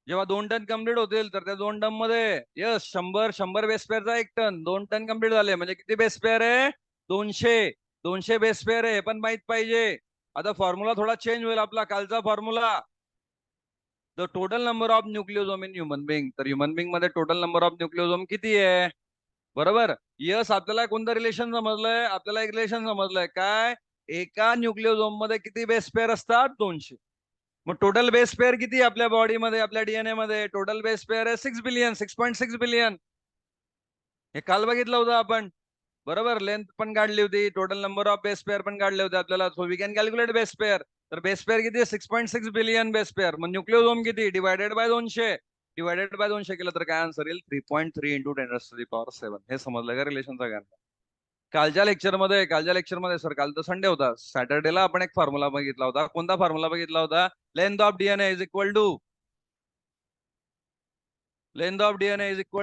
जेव्हा 2 टन कम्प्लीट होतील तर त्या 2 टन मध्ये यस 100 बेस पेअरचा 1 टन. 2 टन कम्प्लीट झाले म्हणजे किती बेस पेअर आहे? 200. 200 बेस पेअर आहे, हे पण माहित पाहिजे. आता फॉर्म्युला थोडा चेंज होईल आपला कालचा formula. The total number of nucleosome in human being. तर ह्युमन बिंग मध्ये टोटल नंबर ऑफ न्यूक्लिओझोम किती आहे? बरोबर, यस. आपल्याला कोणतं रिलेशन समजलंय? आपल्याला एक रिलेशन समजलंय काय? एका न्यूक्लिओझोम मध्ये किती बेस पेअर असतात? 200. मग टोटल बेस पेअर किती आपल्या बॉडीमध्ये, आपल्या डीएनए मध्ये? टोटल बेस पेअर आहे 6 बिलियन, 6.6 बिलियन. हे काल बघितलं होतं आपण. बरोबर, लेंथ पण काढली होती, total number of base pair पण काढले होते आपल्याला. So we can calculate base pair. तर बेस पेअर किती आहे? 6.6 बिलियन बेस पेअर. मग न्यूक्लिओझोम किती? Divided by 200. डिवायडेड बाय 200 केलं तर काय आन्सर येईल? 3.3 इंटू 10⁻⁷. हे समजलं का रिलेशनचा काय? कालच्या लेक्चरमध्ये सर, काल तर संडे होता, सॅटर्डेला आपण एक फॉर्म्युला बघितला होता. कोणता फॉर्म्युला बघितला होता? Length of DNA is equal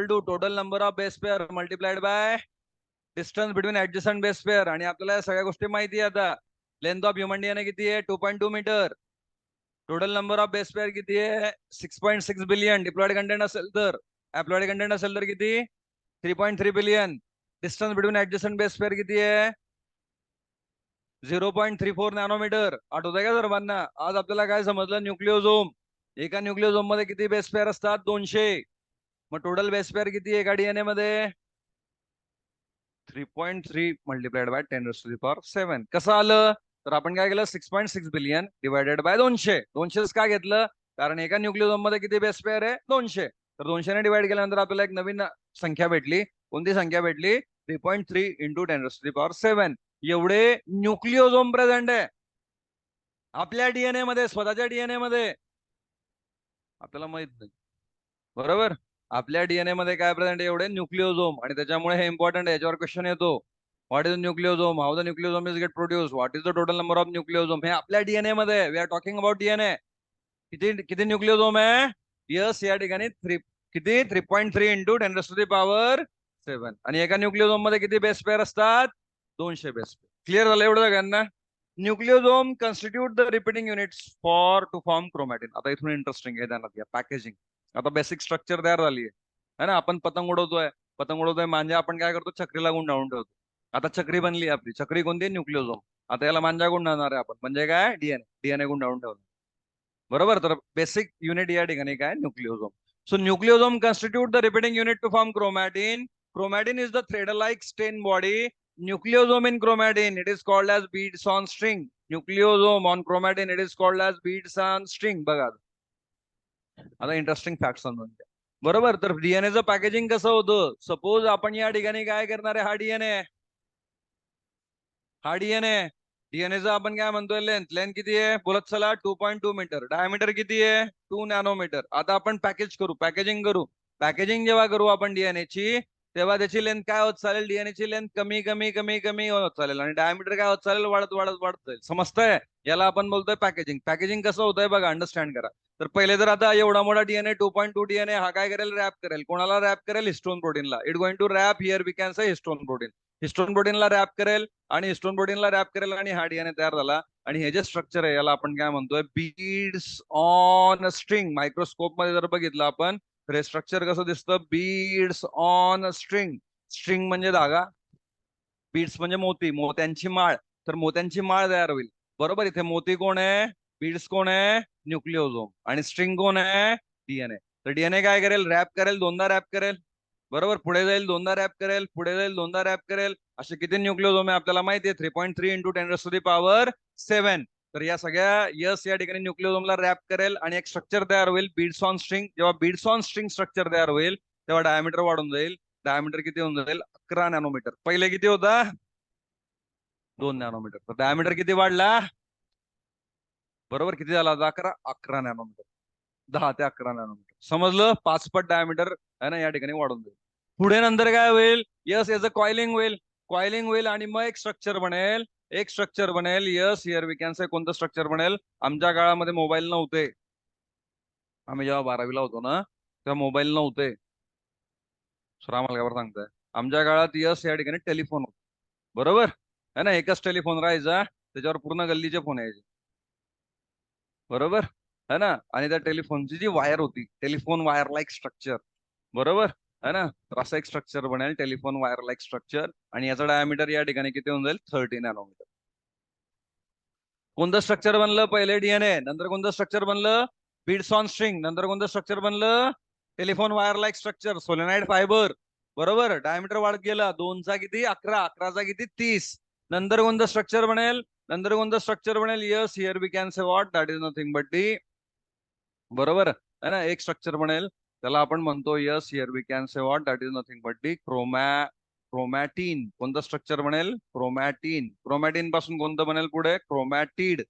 to total number of base pair multiplied by distance between adjacent base pair. आणि आपल्याला या सगळ्या गोष्टी माहिती आहे आता. लेंथ ऑफ ह्युमन डीएनए किती आहे? 2.2 metre. Total number of base pair किती आहे? 6.6 बिलियन. डिप्लॉइड कंटेंट असेल तर, अप्लॉइड कंटेंट असेल तर किती? 3.3 billion. Distance between adjacent base pair किती आहे? 0.34 नॅनोमीटर. आठवतंय का सर्वांना? आज आपल्याला काय समजलं? न्यूक्लिओझोम. एका न्यूक्लिओझोम मध्ये किती बेस पेअर असतात? 200. मग टोटल बेस पेअर किती आहे एका डीएनए मध्ये? 3.3 मल्टिप्लाइड बाय 10⁻⁷. कसं आलं? तर आपण काय केलं 6.6 बिलियन डिवायडेड बाय 200. 200 का घेतलं कारण एका न्यूक्लियोसोम मध्ये किती बेस पेअर आहे 200. तर 200 डिवाइड केल्यानंतर आपल्याला एक नवीन संख्या भेटली. कोणती संख्या भेटली 3.3 इंटू 10⁻⁷ एवढे न्यूक्लियोसोम प्रेझेंट आहे आपल्या डीएनए मध्ये, स्वतःच्या डीएनए मध्ये. आपल्याला माहित नाही बरोबर. आपल्या डीएनए मध्ये काय प्रेझेंट एवढे न्यूक्लियोसोम आणि त्याच्यामुळे हे इम्पॉर्टंट आहे. याच्यावर क्वेश्चन येतो what is nucleosome, how the nucleosome is get produce, what is the total number of nucleosome. हे आपल्या डीएनए मध्ये. We are talking about DNA. किती किती न्यूक्लियोसोम आहे यस या ठिकाणी किती 3.3 इंटू 10⁻⁷ आणि एका न्यूक्लियोसोम मध्ये किती बेस पेअर असतात 200 बेस पेअर. क्लिअर झालं एवढं सगळ्यांना. Nucleosome constitute the repeating units for to form chromatin. आता इथून इंटरेस्टिंग आहे ध्यानात घ्या. पॅकेजिंग. आता बेसिक स्ट्रक्चर तयार झाली आहे ना. आपण पतंग उडवतोय मांजा आपण काय करतो चक्रीला गुंडाळून ठेवतो. आता चक्री बनली आपली. चक्री कोणती न्यूक्लियोसोम. आता याला मांजा गुंडाळणार आहे आपण म्हणजे काय डीएनए गुंडाळून ठेवलं बरोबर. तर बेसिक युनिट या ठिकाणी काय nucleosome. So nucleosome constitute the repeating unit to form chromatin. Chromatin is the thread-like stain body. Nucleosome in chromatin, it is called as beads on string. Nucleosome on chromatin, it is called as beads on string. बघा आता interesting fact समजून घ्या बरोबर. तर डीएनएचं packaging कसं होतं. Suppose आपण या ठिकाणी काय करणार आहे हा डीएनए डीएनएचा आपण काय म्हणतोय लेंथ किती आहे बोलत चला 2.2 मीटर. डायमीटर किती आहे 2 नॅनोमीटर. आता आपण पॅकेजिंग जेव्हा करू आपण डीएनएची तेव्हा त्याची लेंथ काय होत चालेल डीएनएची लेंथ कमी कमी कमी कमी होत चालेल आणि डायमीटर काय होत चालेल वाढत वाढत वाढत जाईल. समजतंय. याला आपण बोलतोय पॅकेजिंग कसं होतंय बघा अंडरस्टँड करा. तर पहिले तर आता एवढा मोठा डीएनए 2.2 डीएनए हा काय करेल रॅप करेल. कोणाला रॅप करेल हिस्टोन प्रोटीनला. It going to wrap here we can say histone प्रोटीनला रॅप करेल आणि हिस्टोन प्रोटीनला रॅप करेल आणि हा डीएनए तयार झाला. आणि हे जे स्ट्रक्चर आहे याला आपण काय म्हणतोय बीड्स ऑन स्ट्रिंग. मायक्रोस्कोप मध्ये जर बघितलं आपण तर हे स्ट्रक्चर कसं दिसतं बीड्स ऑन स्ट्रिंग. स्ट्रिंग म्हणजे धागा, बीड्स म्हणजे मोत्यांची माळ. तर मोत्यांची माळ तयार होईल बरोबर. इथे मोती कोण आहे बीड्स कोण आहे न्यूक्लियोसोम आणि स्ट्रिंग कोण आहे डीएनए. तर डीएनए काय करेल रॅप करेल दोनदा रॅप करेल बरोबर. पुढे जाईल दोनदा रॅप करेल पुढे जाईल दोनदा रॅप करेल. असे किती न्यूक्लियोसोम आहे आपल्याला माहिती आहे 3.3 इंटू 10⁻⁷. तर या सगळ्या यस या ठिकाणी न्यूक्लियोसोमला रॅप करेल आणि एक स्ट्रक्चर तयार होईल बीड्स ऑन स्ट्रिंग. जेव्हा बीड्स ऑन स्ट्रिंग स्ट्रक्चर तयार होईल तेव्हा डायमीटर वाढून जाईल. डायमीटर किती होऊन जाईल 11 नॅनोमीटर. पहिले किती होता 2 नॅनोमीटर. तर डायमीटर किती वाढला बरोबर. किती झाला 11 नॅनोमीटर. 10 ते 11 नॅनोमीटर. समजलं. 5 पट डायमीटर आहे ना या ठिकाणी वाढून जाईल. पुढे नंतर काय होईल यस याचं कॉइलिंग होईल आणि मग एक स्ट्रक्चर बनेल yes here we can say. कोणतं स्ट्रक्चर बनेल. आमच्या काळामध्ये मोबाईल नव्हते. आम्ही जेव्हा 12वीला होतो ना तेव्हा मोबाईल नव्हते. सरा मला काय सांगताय. आमच्या काळात यस या ठिकाणी टेलिफोन होता बरोबर है ना. एकच टेलिफोन राहायचा त्याच्यावर पूर्ण गल्लीचे फोन यायचे बरोबर है ना. आणि त्या टेलिफोनची जी वायर होती टेलिफोन वायर लाईक स्ट्रक्चर बरोबर है ना. तर असं एक स्ट्रक्चर बनेल टेलिफोन वायर लाईक स्ट्रक्चर आणि याचा डायमीटर या ठिकाणी किती होऊन जाईल 30 नॅनोमीटर. कोणतं स्ट्रक्चर बनलं पहिले डीएनए. नंतर कोणतं स्ट्रक्चर बनलं बीड्स ऑन स्ट्रिंग. नंतर कोणतं स्ट्रक्चर बनलं telephone wire like structure solenoid fibre बरोबर. डायमीटर वाढत गेला 2चा किती 11 11चा किती 30. नंतर कोणतं स्ट्रक्चर बनेल yes here we can say what that is nothing but the बरोबर है ना. एक स्ट्रक्चर बनेल त्याला आपण म्हणतो yes here we can say what that is nothing but the chromatin. कोणतं स्ट्रक्चर बनेल क्रोमॅटिन पासून कोणतं बनेल पुढे क्रोमॅटिड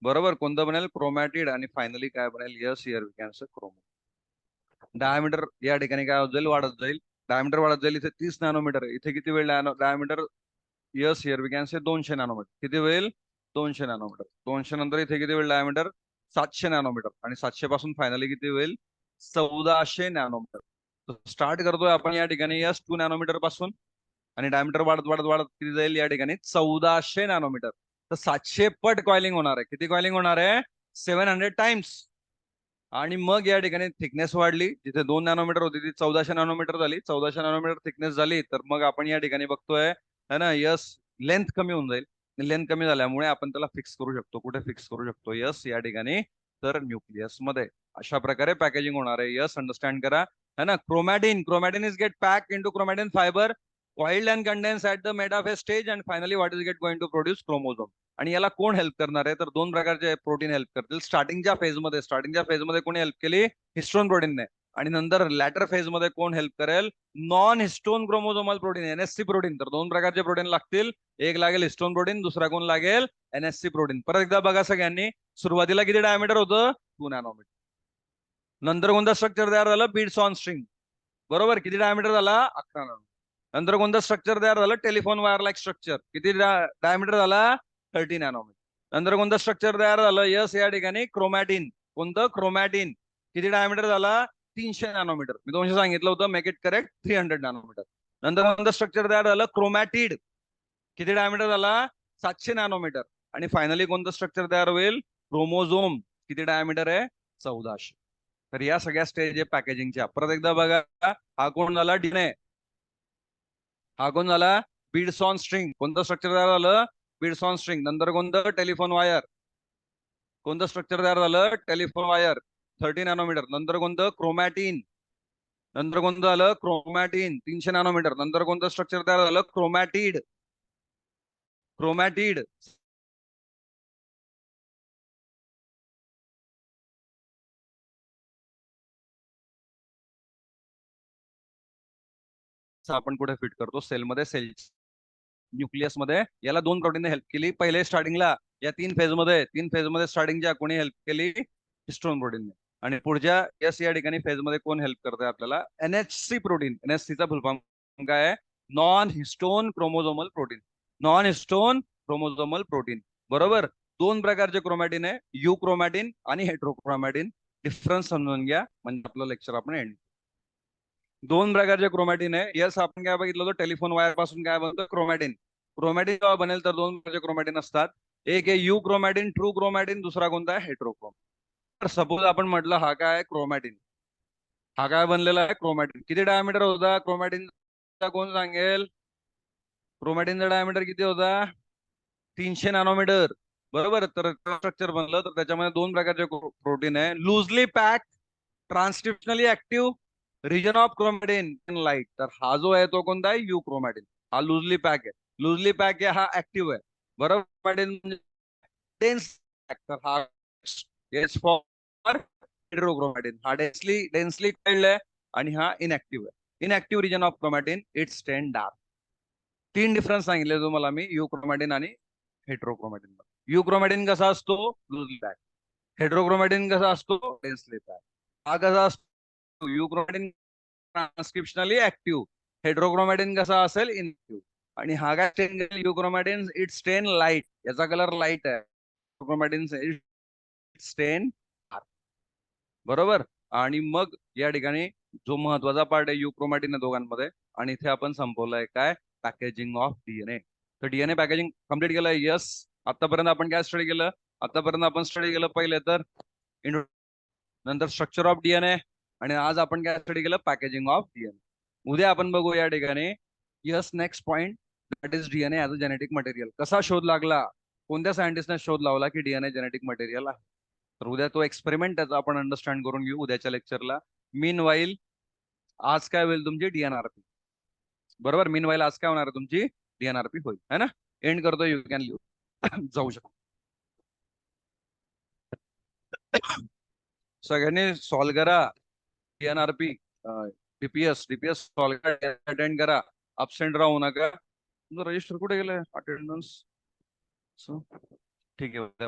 बरोबर. कोणतं बनेल क्रोमॅटिड आणि फायनली काय बनेल yes here we can say chromo. Diameter या ठिकाणी काय होत जाईल वाढत जाईल. डायमीटर वाढत जाईल. इथे 30 नॅनोमीटर इथे किती वेळ diameter yes here we can say 200 nanometre. किती होईल 200 नॅनोमीटर. 200 नंतर इथे किती होईल डायमीटर 700 नॅनोमीटर आणि 700 पासून फायनली किती होईल 1400 नॅनोमीटर. स्टार्ट करतोय आपण या ठिकाणी यस 2 नॅनोमीटर पासून आणि डायमीटर वाढत वाढत वाढत किती जाईल या ठिकाणी 1400 नॅनोमीटर. तर 700 पट कॉइलिंग होणार आहे. किती कॉइलिंग होणार आहे 700 टाइम्स. आणि मग या ठिकाणी थिकनेस वाढली. जिथे 2 नॅनोमीटर होती ती 1400 नॅनोमीटर झाली. 1400 नॅनोमीटर थिकनेस झाली तर मग आपण या ठिकाणी बघतोय है ना यस लेंथ कमी होऊन जाईल. लेंथ कमी झाल्यामुळे आपण त्याला फिक्स करू शकतो. कुठे फिक्स करू शकतो यस या ठिकाणी तर न्यूक्लियस मध्ये. अशा प्रकारे पॅकेजिंग होणार आहे यस अंडरस्टँड करा है ना. Chromatin is get pack into chromatin fibre coiled and condensed at the metaphase stage and finally what is get going to produce chromosome आणि याला कोण हेल्प करणार आहे तर दोन प्रकारचे प्रोटीन हेल्प करतील. स्टार्टिंगच्या फेजमध्ये कोणी हेल्प केली? हिस्टोन प्रोटीनने. आणि नंतर लॅटर फेजमध्ये कोण हेल्प करेल? Non histone chromosomal protein, NSC protein. तर दोन प्रकारचे प्रोटीन लागतील, एक लागेल हिस्टोन प्रोटीन, दुसरा कोण लागेल? NSC protein. परत एकदा बघा सगळ्यांनी, सुरुवातीला किती डायमीटर होतं? 2 नॅनोमीटर. नंतर कोणतं स्ट्रक्चर तयार झालं? Beads on string. बरोबर, किती डायमीटर झाला? 11 नॅनोमीटर. नंतर कोणतं स्ट्रक्चर तयार झालं? Telephone wire like structure. किती डायमीटर झाला? 30 नॅनोमीटर. नंतर कोणतं स्ट्रक्चर तयार झालं? यस, या ठिकाणी क्रोमॅटिन. कोणतं? क्रोमॅटिन. किती डायमीटर झाला? 300 नॅनोमीटर. मी 200 सांगितलं होतं, मेक इट करेक्ट, 300 नॅनोमीटर. नंतर कोणतं स्ट्रक्चर तयार झालं? क्रोमॅटिड. किती डायमीटर झाला? 700 नॅनोमीटर. आणि फायनली कोणतं स्ट्रक्चर तयार होईल? क्रोमोझोम. किती डायमीटर आहे? 1400. तर या सगळ्या स्टेज आहे पॅकेजिंगच्या. परत एकदा बघा, हा कोण झाला? डीएनए. हा कोण झाला? Beads on string. कोणतं स्ट्रक्चर तयार झालं? Beads on string. नंतर कोणतं? Telephone wire. कोणतं स्ट्रक्चर तयार झालं? Telephone wire, 30 nanometre. नंतर कोणतं? क्रोमॅटिन. नंतर कोणतं झालं? Chromatin, 300 nanometre. नंतर कोणतं स्ट्रक्चर तयार झालं? क्रोमॅटिड. क्रोमॅटिड. आपण कुठे फिट करतो? सेलमध्ये. न्यूक्लियस मध्ये. याला दोन प्रोटीनने हेल्प केली पहिले स्टार्टिंगला. या तीन फेजमध्ये स्टार्टिंगच्या कोणी हेल्प केली? हिस्टोन प्रोटीनने. आणि पुढच्या या ठिकाणी फेजमध्ये कोण हेल्प करतंय आपल्याला? NHC protein. एनएचसीचा फुल फॉर्म काय आहे? Non histone chromosomal protein. Non histone chromosomal protein. बरोबर. दोन प्रकारचे क्रोमॅटिन आहे, यू क्रोमॅटिन आणि हेट्रोक्रोमॅटिन. डिफरन्स समजून घ्या, म्हणजे आपलं लेक्चर आपण एंड. दोन प्रकारचे क्रोमॅटिन आहे. यस, आपण काय बघितलं होतं? टेलिफोन वायर पासून काय बनतं? क्रोमॅटिन. क्रोमॅटिन जेव्हा बनेल तर दोन प्रकारचे क्रोमॅटिन असतात. एक आहे यू क्रोमॅटिन, ट्रू क्रोमॅटिन. दुसरा कोणता आहे? हेट्रोक्रोम. तर सपोज आपण म्हटलं हा काय आहे? क्रोमॅटिन. हा काय बनलेला आहे? क्रोमॅटिन. किती डायमीटर होता क्रोमॅटिनचा? कोण सांगेल? क्रोमॅटिनचा डायमीटर किती होता? 300 नॅनोमीटर. बरोबर. तर स्ट्रक्चर बनलं तर त्याच्यामध्ये दोन प्रकारचे प्रोटीन आहे. Loosely pack, transcriptionally active, region of chromatin light. तर हा जो आहे तो कोणता आहे? Euchromatin. हा लुजली पॅक आहे. लुजली पॅक आहे, हा ऍक्टिव्ह आहे. बरोबर. क्रोमॅटिन म्हणजे डेन्स पॅक. तर हा एच फॉर हेटेरोक्रोमॅटिन. हा डेन्सली कळलंय. आणि हा इनऍक्टिव्ह आहे. Inactive region of chromatin, it's stain dark. तीन डिफरन्स सांगितले तुम्हाला मी यू क्रोमॅटिन आणि हेट्रोक्रोमॅटिन. यू क्रोमॅटिन कसा असतो? लुजली पॅक. हेट्रोक्रोमॅटिन कसा असतो? Densely pack. हा कसा असतो? Euchromatin transcriptionally active. Heterochromatin कसा असेल? इनऍक्टिव्ह. आणि हा काय स्टेन करेल? Euchromatin it stain light. याचा कलर लाईट आहे. Chromatin it stain. बरोबर. आणि मग या ठिकाणी जो महत्वाचा पार्ट आहे, युक्रोमॅटिन दोघांमध्ये. आणि इथे आपण संपवलंय काय? Packaging of DNA. तर डीएनए पॅकेजिंग कम्प्लीट केलंय. यस. आतापर्यंत आपण काय स्टडी केलं? आतापर्यंत आपण स्टडी केलं पहिले तर नंतर स्ट्रक्चर ऑफ डीएनए. आणि आज आपण काय स्टडी केलं? Packaging of DNA. उद्या आपण बघू या ठिकाणी, yes, next point, that is DNA as a genetic material. कसा शोध लागला? कोणत्या सायंटिस्टने शोध लावला की डीएनए जेनेटिक मटेरियल आहे? तर उद्या तो एक्सपेरिमेंट त्याचा आपण अंडरस्टँड करून घेऊ उद्याच्या लेक्चरला. मीन वाईल आज काय होईल? तुमची डीएनआरपी. बरोबर. मीन वाईल आज काय होणार आहे? तुमची डीएनआरपी होईल, है ना? एंड करतो. You can leave. जाऊ शकतो. सगळ्यांनी सॉल्व करा. डीएनआरपी, डीपीएस डीपीएस सॉल्व करा, अटेंड करा. अबसेंट राहू नका. तुमचं रजिस्टर कुठे गेलंय? अटेंडन्स. ठीक आहे.